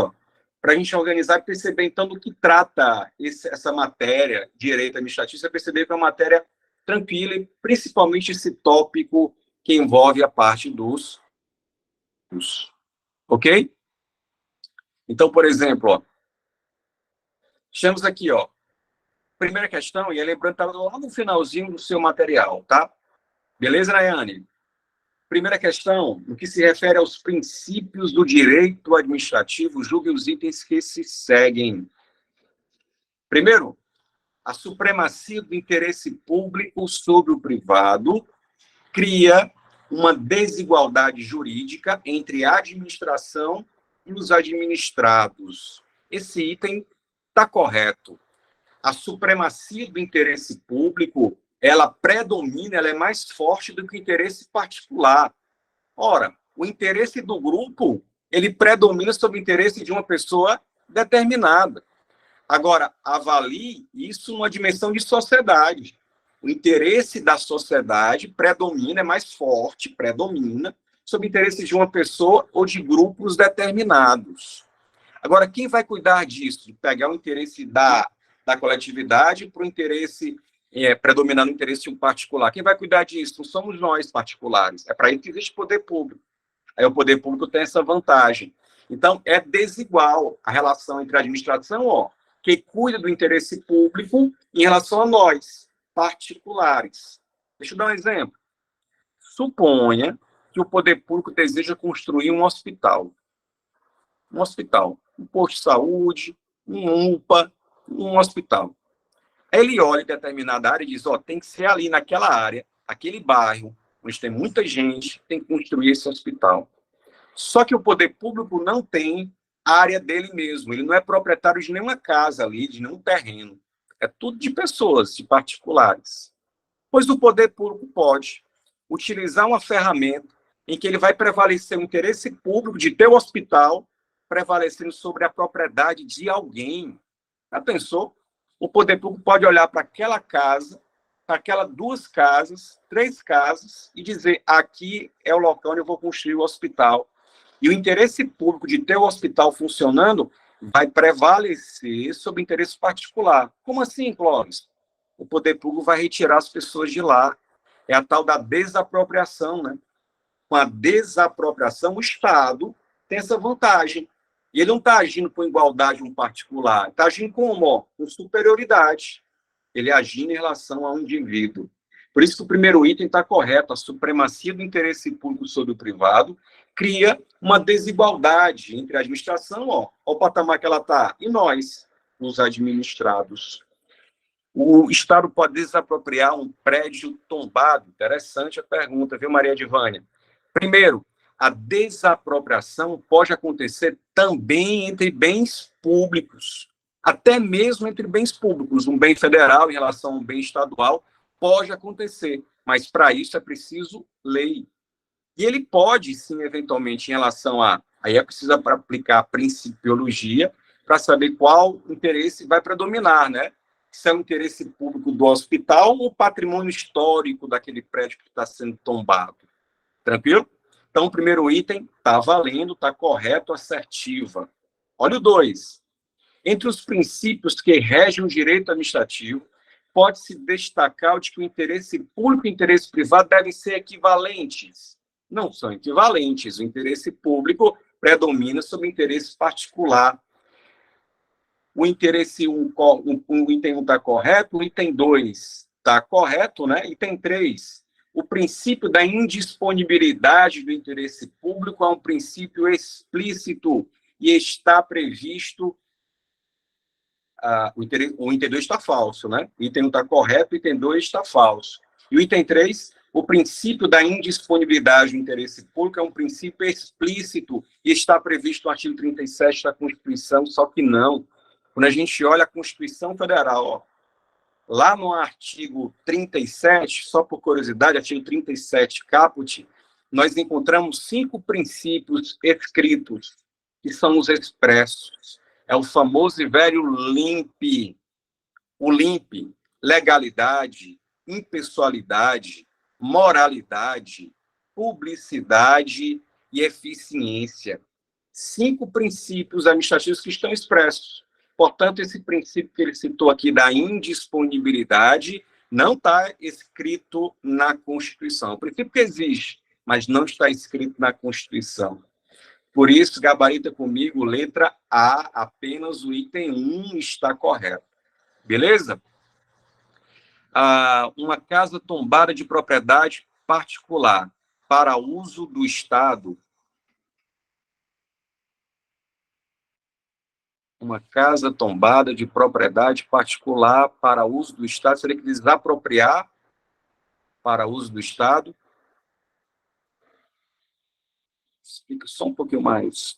S1: para a gente organizar e perceber, então, do que trata essa matéria, direito administrativo, você perceber que é uma matéria tranquila e principalmente esse tópico que envolve a parte dos ok? Então, por exemplo, estamos aqui, primeira questão, e é lembrando, está lá no finalzinho do seu material, tá? Beleza, Nayane? Primeira questão, no que se refere aos princípios do direito administrativo, julgue os itens que se seguem. Primeiro, a supremacia do interesse público sobre o privado cria uma desigualdade jurídica entre a administração e os administrados. Esse item está correto. A supremacia do interesse público, ela predomina, ela é mais forte do que o interesse particular. Ora, o interesse do grupo, ele predomina sobre o interesse de uma pessoa determinada. Agora, avalie isso numa dimensão de sociedade. O interesse da sociedade predomina, é mais forte, predomina, sobre o interesse de uma pessoa ou de grupos determinados. Agora, quem vai cuidar disso? De pegar o interesse da coletividade para o interesse, predominar no interesse de um particular. Quem vai cuidar disso? Não somos nós, particulares. É para isso que existe poder público. Aí o poder público tem essa vantagem. Então, é desigual a relação entre a administração, que cuida do interesse público, em relação a nós, particulares. Deixa eu dar um exemplo. Suponha que o poder público deseja construir um hospital. Um posto de saúde, um UPA, um hospital. Ele olha em determinada área e diz, tem que ser ali naquela área, aquele bairro, onde tem muita gente, tem que construir esse hospital. Só que o poder público não tem a área dele mesmo, ele não é proprietário de nenhuma casa ali, de nenhum terreno. É tudo de pessoas, de particulares. Pois o poder público pode utilizar uma ferramenta em que ele vai prevalecer o interesse público de ter o hospital prevalecendo sobre a propriedade de alguém. Já pensou? O poder público pode olhar para aquela casa, para aquelas 2 casas, 3 casas, e dizer, aqui é o local onde eu vou construir o hospital. E o interesse público de ter o hospital funcionando vai prevalecer sobre o interesse particular. Como assim, Clóvis? O poder público vai retirar as pessoas de lá. É a tal da desapropriação, né? Com a desapropriação, o Estado tem essa vantagem. E ele não está agindo com igualdade um particular, está agindo como? Com superioridade. Ele agindo em relação a um indivíduo. Por isso que o primeiro item está correto, a supremacia do interesse público sobre o privado cria uma desigualdade entre a administração, o patamar que ela está, e nós, os administrados. O Estado pode desapropriar um prédio tombado. Interessante a pergunta, viu, Maria de Vânia? Primeiro, a desapropriação pode acontecer também entre bens públicos, até mesmo entre bens públicos. Um bem federal em relação a um bem estadual pode acontecer, mas para isso é preciso lei. E ele pode, sim, eventualmente, em relação a... Aí é preciso aplicar a principiologia para saber qual interesse vai predominar, né? Se é o interesse público do hospital ou o patrimônio histórico daquele prédio que está sendo tombado. Tranquilo? Então, o primeiro item está valendo, está correto, assertiva. Olha o 2. Entre os princípios que regem o direito administrativo, pode-se destacar o de que o interesse público e o interesse privado devem ser equivalentes. Não são equivalentes. O interesse público predomina sobre o interesse particular. O interesse o item 1 está correto, o item 2 está correto, né? Item 3, o princípio da indisponibilidade do interesse público é um princípio explícito e está previsto o item 2 está falso, né? O item 1 está correto, o item 2 está falso. E o item 3, o princípio da indisponibilidade do interesse público é um princípio explícito e está previsto no artigo 37 da Constituição, só que não. Quando a gente olha a Constituição Federal, ó, lá no artigo 37, só por curiosidade, artigo 37, caput, nós encontramos 5 princípios escritos, que são os expressos. É o famoso e velho LIMP. O LIMP, legalidade, impessoalidade, moralidade, publicidade e eficiência. 5 princípios administrativos que estão expressos. Portanto, esse princípio que ele citou aqui da indisponibilidade não está escrito na Constituição. O princípio que existe, mas não está escrito na Constituição. Por isso, gabarita comigo, letra A, apenas o item 1 está correto. Beleza? Uma casa tombada de propriedade particular para uso do Estado. Uma casa tombada de propriedade particular para uso do Estado. Seria que desapropriar para uso do Estado. Explica só um pouquinho mais.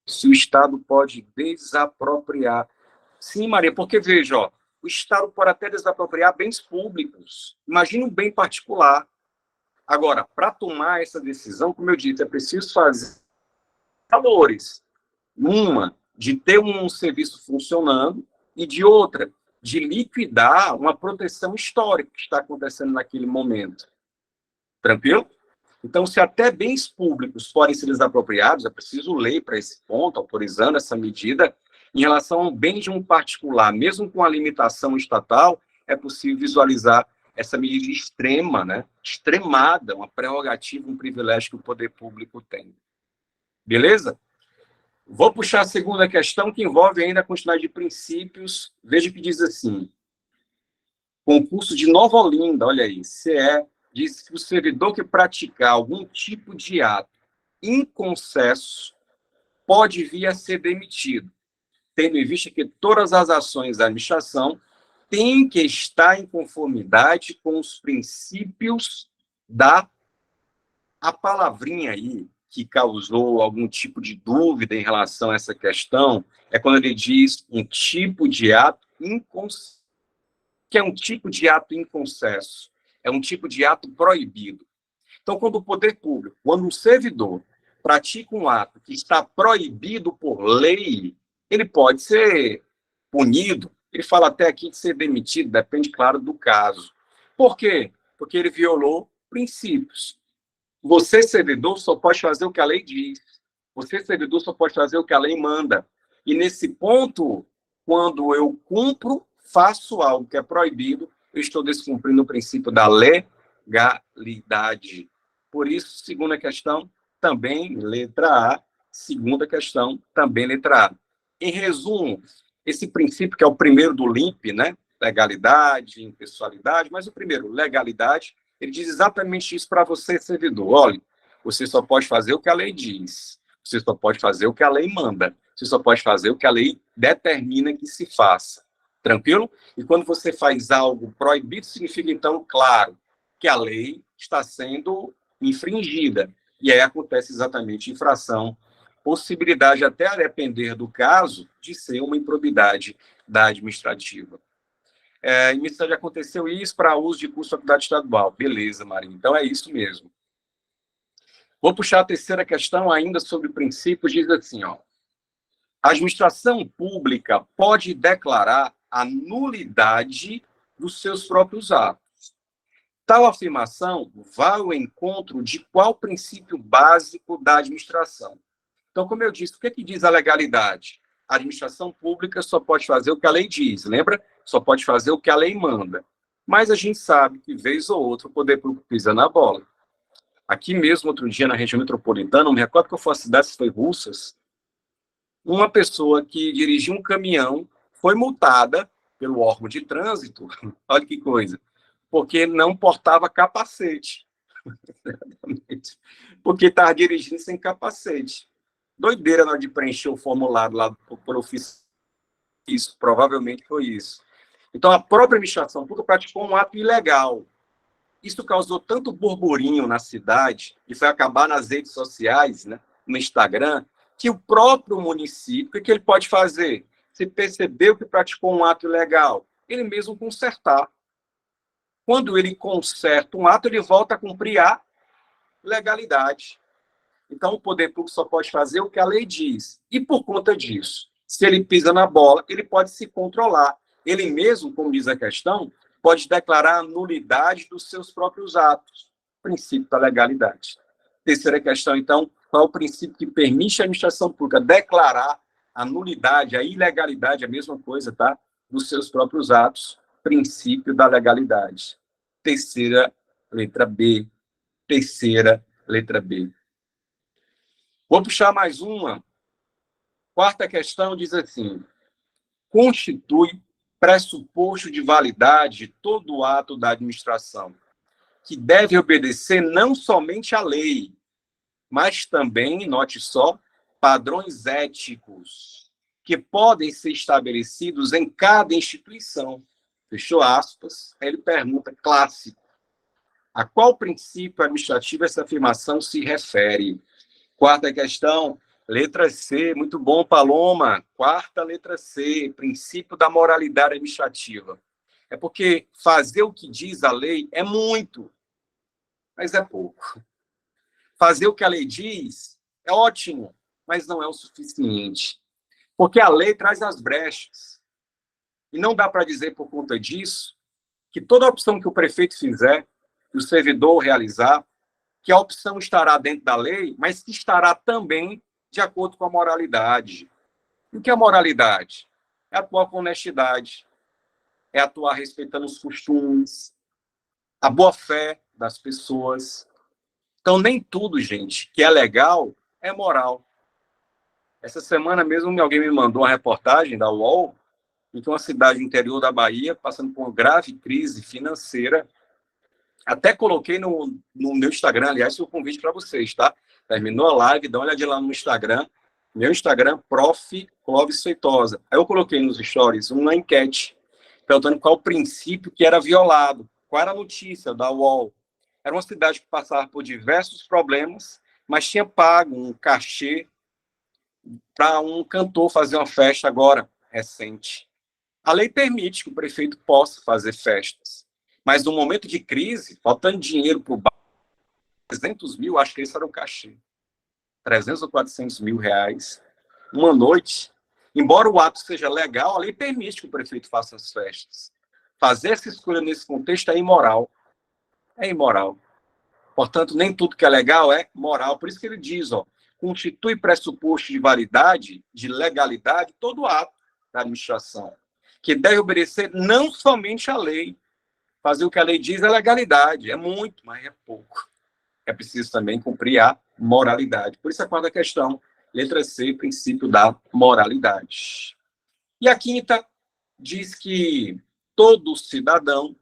S1: Se o Estado pode desapropriar. Sim, Maria, porque, veja, ó, o Estado pode até desapropriar bens públicos. Imagine um bem particular. Agora, para tomar essa decisão, como eu disse, é preciso fazer valores. Uma, de ter um serviço funcionando, e de outra, de liquidar uma proteção histórica que está acontecendo naquele momento. Tranquilo? Então, se até bens públicos podem ser desapropriados, é preciso lei para esse ponto, autorizando essa medida. Em relação ao bem de um particular, mesmo com a limitação estatal, é possível visualizar essa medida extrema, né? Extremada, uma prerrogativa, um privilégio que o poder público tem. Beleza? Vou puxar a segunda questão, que envolve ainda a quantidade de princípios. Veja que diz assim, concurso de Nova Olinda, olha aí, CE, diz que o servidor que praticar algum tipo de ato inconcesso pode vir a ser demitido, tendo em vista que todas as ações da administração têm que estar em conformidade com os princípios da... A palavrinha aí que causou algum tipo de dúvida em relação a essa questão é quando ele diz um tipo de ato inconcesso. Que é um tipo de ato inconcesso? É um tipo de ato proibido. Então, quando o poder público, quando um servidor pratica um ato que está proibido por lei, ele pode ser punido. Ele fala até aqui de ser demitido, depende, claro, do caso. Por quê? Porque ele violou princípios. Você, servidor, só pode fazer o que a lei diz. Você, servidor, só pode fazer o que a lei manda. E nesse ponto, quando eu cumpro, faço algo que é proibido, eu estou descumprindo o princípio da legalidade. Por isso, segunda questão, também letra A. Segunda questão, também letra A. Em resumo, esse princípio que é o primeiro do LIMP, né? Legalidade, impessoalidade, mas o primeiro, legalidade, ele diz exatamente isso para você, servidor. Olha, você só pode fazer o que a lei diz. Você só pode fazer o que a lei manda. Você só pode fazer o que a lei determina que se faça. Tranquilo? E quando você faz algo proibido, significa, então, claro, que a lei está sendo infringida. E aí acontece exatamente infração, possibilidade, até a depender do caso, de ser uma improbidade da administrativa. Em minha cidade aconteceu isso para uso de curso de faculdade estadual. Beleza, Marinho. Então é isso mesmo. Vou puxar a terceira questão ainda sobre princípios. Diz assim, ó. A administração pública pode declarar a nulidade dos seus próprios atos. Tal afirmação vai ao encontro de qual princípio básico da administração? Então, como eu disse, o que diz a legalidade? A administração pública só pode fazer o que a lei diz, lembra? Só pode fazer o que a lei manda. Mas a gente sabe que, vez ou outra, o poder público pisa na bola. Aqui mesmo, outro dia, na região metropolitana, não me recordo qual foi a cidade, se foi Russas, uma pessoa que dirigia um caminhão foi multada pelo órgão de trânsito, olha que coisa, porque não portava capacete. Porque estava dirigindo sem capacete. Doideira na hora de preencher o formulário lá por oficina. isso, provavelmente foi isso. Então, a própria administração pública praticou um ato ilegal. Isso causou tanto burburinho na cidade, e foi acabar nas redes sociais, né, no Instagram, que o próprio município, o que ele pode fazer? Se percebeu que praticou um ato ilegal, ele mesmo consertar. Quando ele conserta um ato, ele volta a cumprir a legalidade. Então, o poder público só pode fazer o que a lei diz. E, por conta disso, se ele pisa na bola, ele pode se controlar. Ele mesmo, como diz a questão, pode declarar a nulidade dos seus próprios atos. Princípio da legalidade. Terceira questão, então, qual é o princípio que permite à administração pública declarar a nulidade, a ilegalidade, a mesma coisa, tá? Dos seus próprios atos. Princípio da legalidade. Terceira, letra B. Terceira, letra B. Vou puxar mais uma. Quarta questão diz assim: constitui pressuposto de validade de todo ato da administração, que deve obedecer não somente à lei, mas também, note só, padrões éticos, que podem ser estabelecidos em cada instituição. Fechou aspas. Aí ele pergunta, clássico, a qual princípio administrativo essa afirmação se refere? Quarta questão, letra C, muito bom, Paloma. Quarta letra C, princípio da moralidade administrativa. É porque fazer o que diz a lei é muito, mas é pouco. Fazer o que a lei diz é ótimo, mas não é o suficiente. Porque a lei traz as brechas. E não dá para dizer, por conta disso, que toda opção que o prefeito fizer, que o servidor realizar, que a opção estará dentro da lei, mas que estará também de acordo com a moralidade. E o que é a moralidade? É atuar com honestidade, é atuar respeitando os costumes, a boa-fé das pessoas. Então, nem tudo, gente, que é legal é moral. Essa semana mesmo alguém me mandou uma reportagem da UOL, em que uma cidade interior da Bahia, passando por uma grave crise financeira. Até coloquei no meu Instagram, aliás, foi um convite para vocês, tá? Terminou a live, dá uma olhadinha lá no Instagram. Meu Instagram, Prof. Clóvis Feitosa. Aí eu coloquei nos stories uma enquete, perguntando qual o princípio que era violado. Qual era a notícia da UOL? Era uma cidade que passava por diversos problemas, mas tinha pago um cachê para um cantor fazer uma festa agora, recente. A lei permite que o prefeito possa fazer festas. Mas no momento de crise, faltando dinheiro para o bar, 300 mil, acho que esse era o cachê. 300 ou 400 mil reais, uma noite. Embora o ato seja legal, a lei permite que o prefeito faça as festas. Fazer essa escolha nesse contexto é imoral. É imoral. Portanto, nem tudo que é legal é moral. Por isso que ele diz, constitui pressuposto de validade, de legalidade, todo ato da administração, que deve obedecer não somente à lei. Fazer o que a lei diz é legalidade, é muito, mas é pouco. É preciso também cumprir a moralidade. Por isso a quarta questão, letra C, princípio da moralidade. E a quinta diz que todo cidadão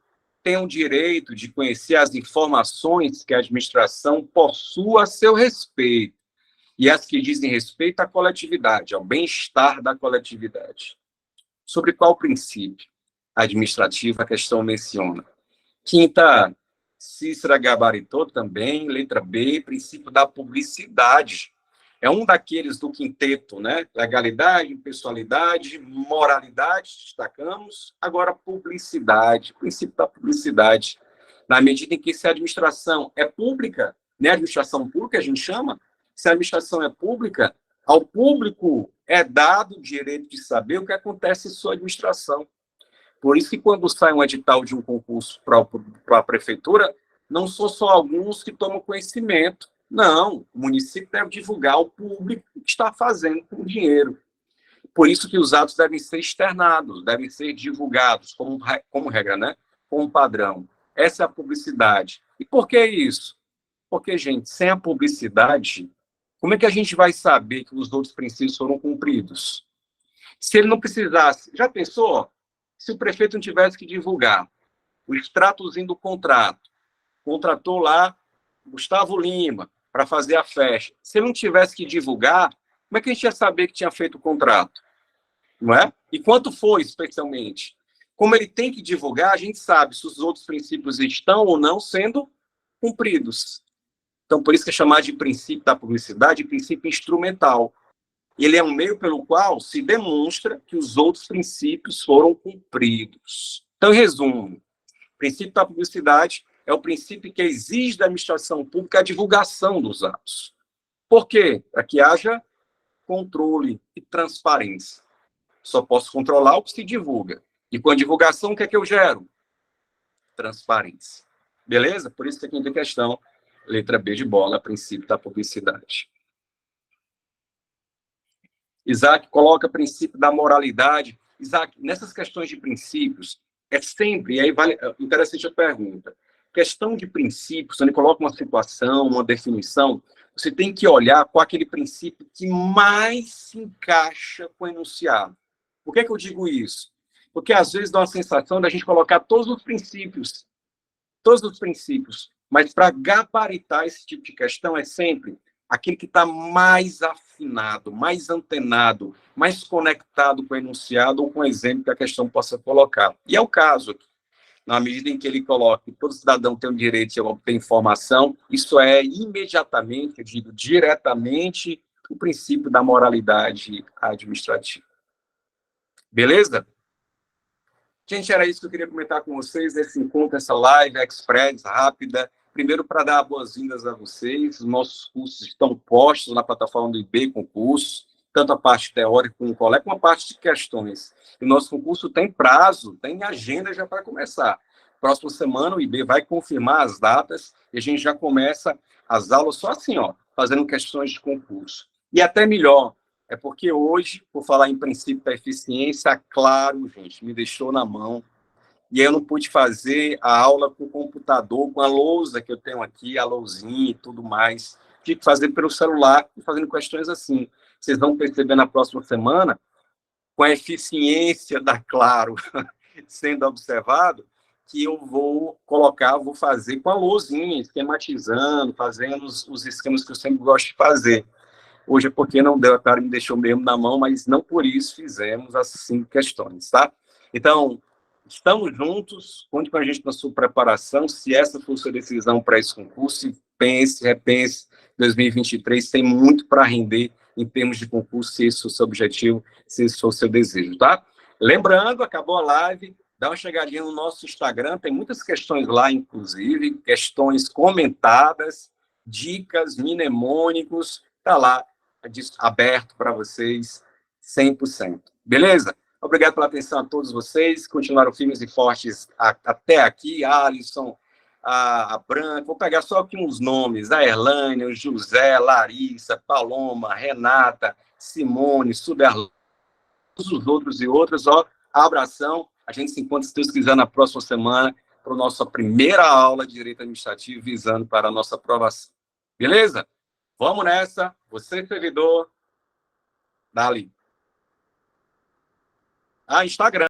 S1: tem o direito de conhecer as informações que a administração possua a seu respeito, e as que dizem respeito à coletividade, ao bem-estar da coletividade. Sobre qual princípio administrativo a questão menciona? Quinta, Cícera gabaritou também, letra B, princípio da publicidade. É um daqueles do quinteto, né? Legalidade, impessoalidade, moralidade, destacamos. Agora, publicidade, princípio da publicidade. Na medida em que se a administração é pública, né? A administração pública a gente chama, se a administração é pública, ao público é dado o direito de saber o que acontece em sua administração. Por isso que quando sai um edital de um concurso para a prefeitura, não são só alguns que tomam conhecimento. Não, o município deve divulgar ao público o que está fazendo com o dinheiro. Por isso que os atos devem ser externados, devem ser divulgados como regra, né? Como padrão. Essa é a publicidade. E por que isso? Porque, gente, sem a publicidade, como é que a gente vai saber que os outros princípios foram cumpridos? Se ele não precisasse... Já pensou? Se o prefeito não tivesse que divulgar o extratozinho do contrato, contratou lá Gustavo Lima para fazer a festa. Se ele não tivesse que divulgar, como é que a gente ia saber que tinha feito o contrato? não é? E quanto foi, especialmente? Como ele tem que divulgar, a gente sabe se os outros princípios estão ou não sendo cumpridos. Então, por isso que é chamado de princípio da publicidade, princípio instrumental. Ele é um meio pelo qual se demonstra que os outros princípios foram cumpridos. Então, em resumo, o princípio da publicidade é o princípio que exige da administração pública a divulgação dos atos. Por quê? Para que haja controle e transparência. Só posso controlar o que se divulga. E com a divulgação, o que é que eu gero? Transparência. Beleza? Por isso que aqui tem questão, letra B de bola, princípio da publicidade. Isaac coloca princípio da moralidade. Isaac, nessas questões de princípios, é sempre, e aí vale, interessante a pergunta, questão de princípios, quando ele coloca uma situação, uma definição, você tem que olhar qual aquele princípio que mais se encaixa com o enunciado. Por que eu digo isso? Porque às vezes dá uma sensação da gente colocar todos os princípios, mas para gabaritar esse tipo de questão é sempre aquele que está mais afinado, mais antenado, mais conectado com o enunciado ou com o exemplo que a questão possa colocar. E é o caso aqui. Na medida em que ele coloca que todo cidadão tem o direito de obter informação, isso é imediatamente, eu digo diretamente, o princípio da moralidade administrativa. Beleza? Gente, era isso que eu queria comentar com vocês nesse encontro, essa live express, rápida. Primeiro, para dar boas-vindas a vocês. Os nossos cursos estão postos na plataforma do IB Concurso, tanto a parte teórica como a parte de questões. E o nosso concurso tem prazo, tem agenda já para começar. Próxima semana, o IB vai confirmar as datas e a gente já começa as aulas só assim, ó, fazendo questões de concurso. E até melhor, é porque hoje, por falar em princípio da eficiência, claro, gente, me deixou na mão. E aí eu não pude fazer a aula com o computador, com a lousa que eu tenho aqui, a lousinha e tudo mais. Tive que fazer pelo celular e fazendo questões assim. Vocês vão perceber na próxima semana, com a eficiência da Claro sendo observado, que eu vou fazer com a lousinha, esquematizando, fazendo os esquemas que eu sempre gosto de fazer. Hoje é porque não deu, a Claro me deixou mesmo na mão, mas não por isso fizemos as 5 questões, tá? Então, estamos juntos, conte com a gente na sua preparação. Se essa for sua decisão para esse concurso, repense. 2023 tem muito para render em termos de concurso, se esse for o seu objetivo, se esse for o seu desejo, tá? Lembrando, acabou a live, dá uma chegadinha no nosso Instagram, tem muitas questões lá, inclusive, questões comentadas, dicas, mnemônicos, tá lá, aberto para vocês 100%. Beleza? Obrigado pela atenção a todos vocês. Continuaram firmes e fortes até aqui. A Alisson, a Branca. Vou pegar só aqui uns nomes. A Erlânia, o José, Larissa, Paloma, Renata, Simone, Suderlan, todos os outros e outras. Ó, abração. A gente se encontra, se Deus quiser, na próxima semana para a nossa primeira aula de Direito Administrativo, visando para a nossa aprovação. Beleza? Vamos nessa. Você, servidor, dali. Instagram.